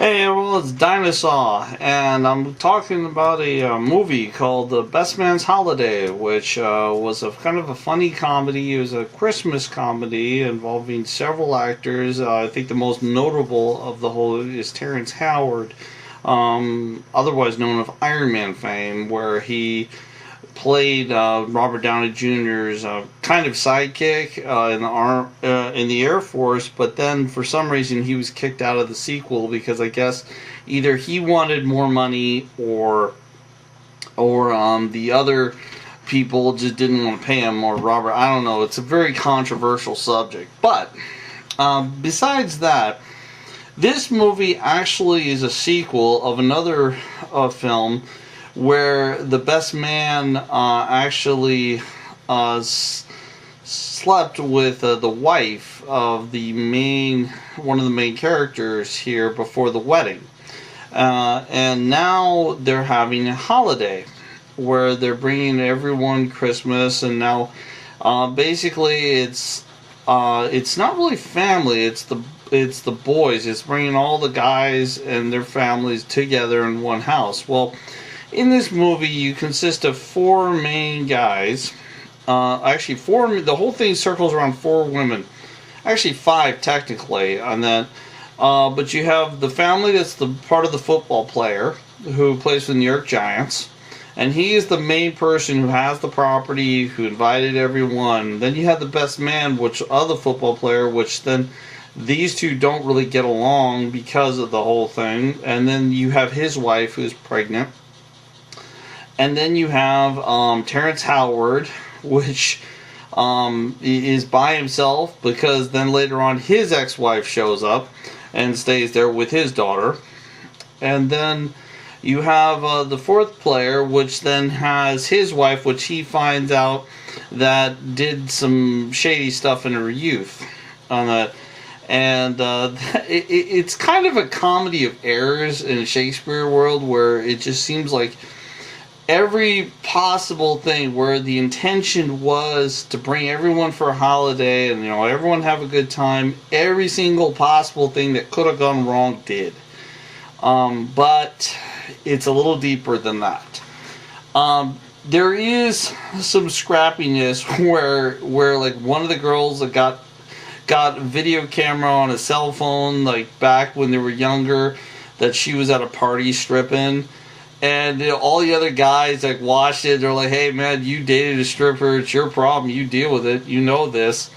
Hey everyone, it's Dinosaur, and I'm talking about a movie called The Best Man's Holiday, which was a kind of a funny comedy. It was a Christmas comedy involving several actors. I think the most notable of the whole is Terrence Howard, otherwise known of Iron Man fame, where he played Robert Downey Jr.'s kind of sidekick in the Air Force, but then for some reason he was kicked out of the sequel because I guess either he wanted more money or the other people just didn't want to pay him, or Robert. I don't know. It's a very controversial subject, but besides that, this movie actually is a sequel of another film where the best man actually slept with the wife of one of the main characters here before the wedding. And now they're having a holiday where they're bringing everyone Christmas, and now basically it's not really family, it's the boys. It's bringing all the guys and their families together in one house. Well, in this movie, you consist of four main guys. Actually, four. The whole thing circles around four women. Actually, five technically on that. But you have the family that's the part of the football player who plays for the New York Giants, and he is the main person who has the property, who invited everyone. Then you have the best man, which other football player, which then these two don't really get along because of the whole thing. And then you have his wife who's pregnant. And then you have Terrence Howard, which is by himself because then later on his ex-wife shows up and stays there with his daughter. And then you have the fourth player, which then has his wife, which he finds out that did some shady stuff in her youth on that. And it's kind of a comedy of errors in a Shakespeare world where it just seems like every possible thing where the intention was to bring everyone for a holiday and everyone have a good time, every single possible thing that could have gone wrong did. But it's a little deeper than that. There is some scrappiness where like one of the girls that got a video camera on a cell phone, like back when they were younger, that she was at a party stripping. And all the other guys like watched it. They're like, "Hey man, you dated a stripper. It's your problem. You deal with it. You know this."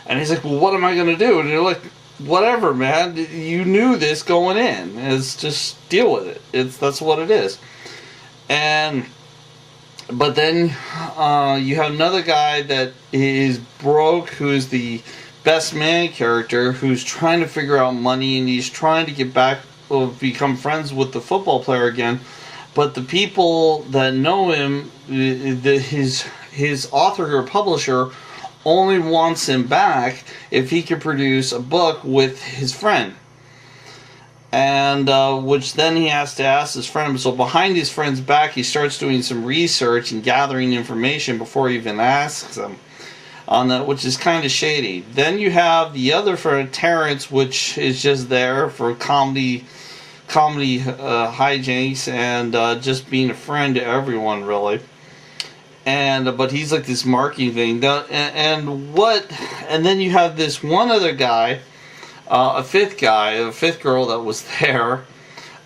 And he's like, "Well, what am I gonna do?" And they're like, "Whatever, man. You knew this going in. It's just deal with it. That's what it is." But then you have another guy that is broke, who's the best man character, who's trying to figure out money, and he's trying to get back or become friends with the football player again. But the people that know him, his author or publisher, only wants him back if he can produce a book with his friend. And which then he has to ask his friend. So behind his friend's back, he starts doing some research and gathering information before he even asks him on that, which is kind of shady. Then you have the other friend, Terrence, which is just there for comedy hijinks and just being a friend to everyone, really. And but he's like this marketing thing. And then you have this one other guy, a fifth girl that was there,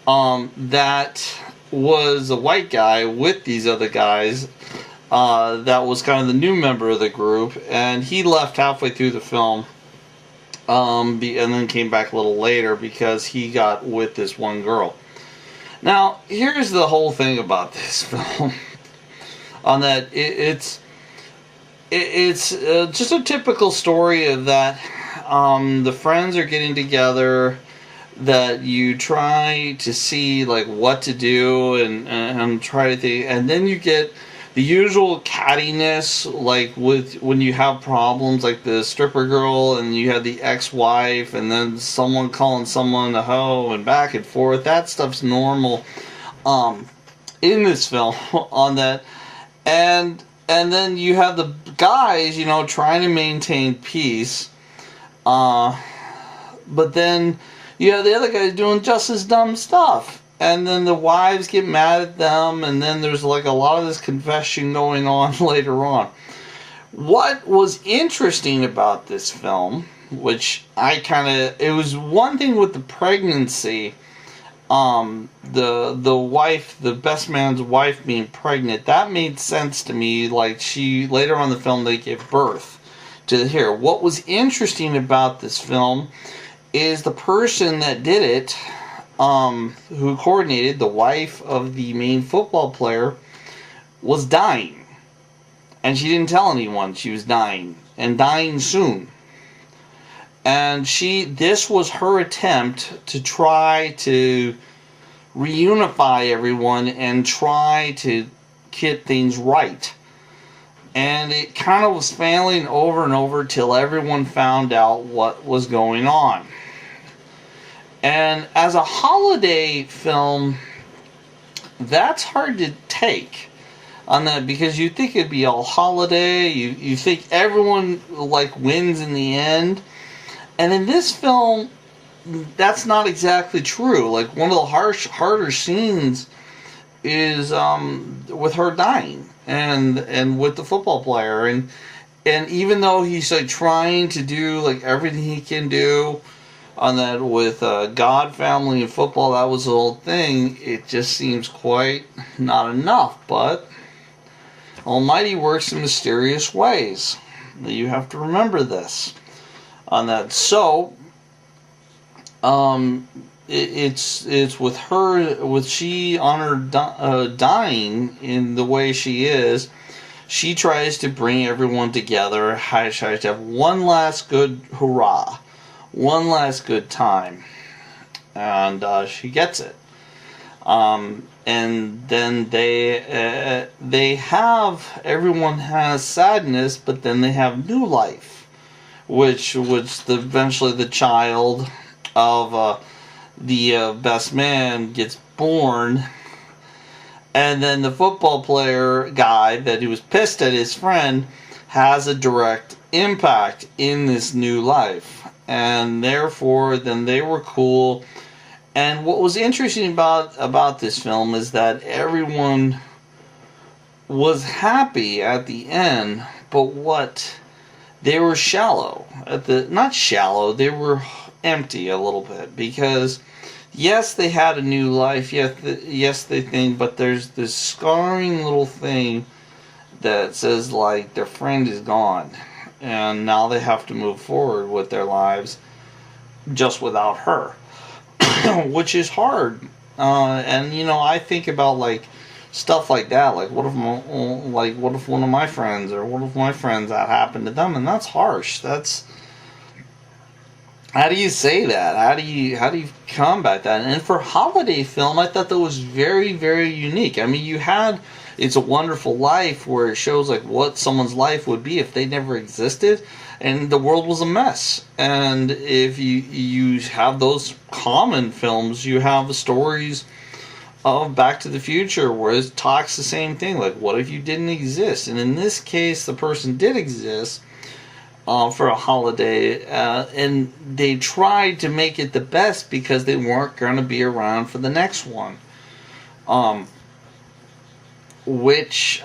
that was a white guy with these other guys. That was kind of the new member of the group, and he left halfway through the film. And then came back a little later because he got with this one girl. Now, here's the whole thing about this film. On that, it's just a typical story of that. The friends are getting together. That you try to see like what to do and try to think, and then you get the usual cattiness, like with when you have problems, like the stripper girl, and you have the ex-wife, and then someone calling someone a hoe, and back and forth. That stuff's normal, in this film on that, and then you have the guys, trying to maintain peace, but then Yeah, the other guy's doing just as dumb stuff. And then the wives get mad at them, and then there's like a lot of this confession going on later on. What was interesting about this film, which it was one thing with the pregnancy, the wife, the best man's wife being pregnant, that made sense to me. Like, she, later on in the film, they give birth to here. What was interesting about this film is the person that did it, who coordinated, the wife of the main football player, was dying. And she didn't tell anyone she was dying, and dying soon. And this was her attempt to try to reunify everyone and try to get things right. And it kind of was failing over and over till everyone found out what was going on. And as a holiday film, that's hard to take on that, because you think it'd be all holiday, you think everyone like wins in the end. And in this film, that's not exactly true. Like, one of the harder scenes is with her dying, and with the football player, and even though he's like trying to do like everything he can do on that with God, family, and football, that was the whole thing, it just seems quite not enough. But Almighty works in mysterious ways. You have to remember this on that. So it's with her, with she on her dying in the way she is, she tries to bring everyone together, tries to have one last good hurrah, one last good time, and she gets it. And then everyone has sadness, but then they have new life, which was eventually the child of the best man gets born, and then the football player guy that he was pissed at his friend has a direct impact in this new life, and therefore then they were cool. And what was interesting about this film is that everyone was happy at the end, but they were shallow not shallow, they were empty a little bit, because yes, they had a new life, yes they think, but there's this scarring little thing that says like their friend is gone, and now they have to move forward with their lives just without her. Which is hard, and I think about like stuff like that. Like, what if one of my friends, or what if my friends, that happened to them, and that's harsh. That's, how do you say that? How do you combat that? And for holiday film, I thought that was very, very unique. I mean, you had It's a Wonderful Life, where it shows like what someone's life would be if they never existed, and the world was a mess. And if you have those common films, you have stories of Back to the Future where it talks the same thing, like what if you didn't exist? And in this case, the person did exist for a holiday, and they tried to make it the best because they weren't going to be around for the next one, which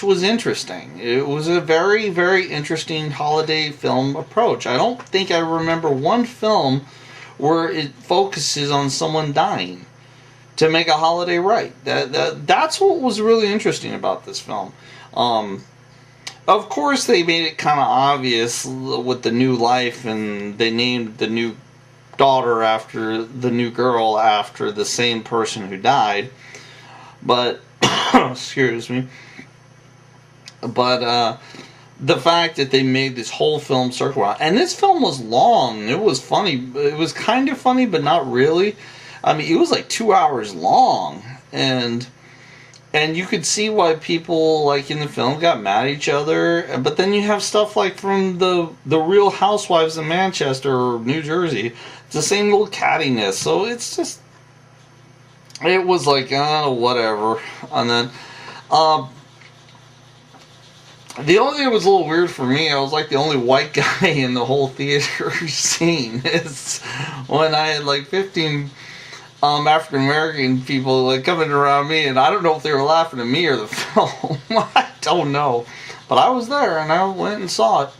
was interesting. It was a very, very interesting holiday film approach. I don't think I remember one film where it focuses on someone dying to make a holiday right. That's what was really interesting about this film. Of course, they made it kind of obvious with the new life, and they named the new daughter after the new girl after the same person who died. But excuse me. But the fact that they made this whole film circle around, and this film was long. It was funny. It was kind of funny, but not really. I mean, it was like 2 hours long, and you could see why people like in the film got mad at each other. But then you have stuff like from the Real Housewives of Manchester or New Jersey. It's the same little cattiness. So it's just, it was like, whatever. And then The only thing that was a little weird for me, I was like the only white guy in the whole theater scene. Is when I had like 15 African American people like coming around me, and I don't know if they were laughing at me or the film. I don't know, but I was there and I went and saw it.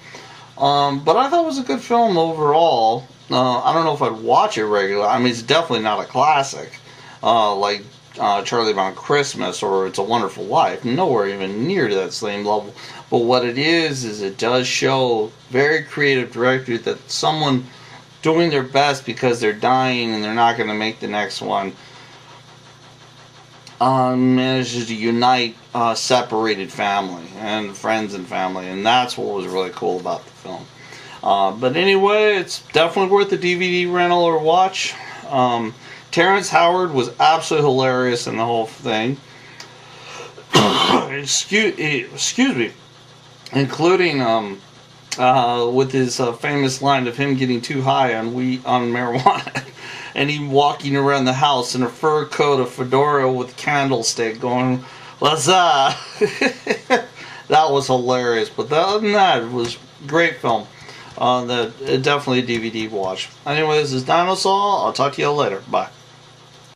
But I thought it was a good film overall. I don't know if I'd watch it regularly. I mean, it's definitely not a classic like Charlie Brown Christmas or It's a Wonderful Life. Nowhere even near to that same level. But what it is it does show very creative director that someone doing their best because they're dying and they're not going to make the next one manages to unite separated family and friends and family, and that's what was really cool about the film. But anyway, it's definitely worth the DVD rental or watch. Terrence Howard was absolutely hilarious in the whole thing. excuse me, including with his famous line of him getting too high on marijuana, and he walking around the house in a fur coat, a fedora with candlestick, going, "What's up?" That was hilarious. But other than that, it was a great film. Definitely a DVD watch. Anyway, this is Dinosaur. I'll talk to you later. Bye.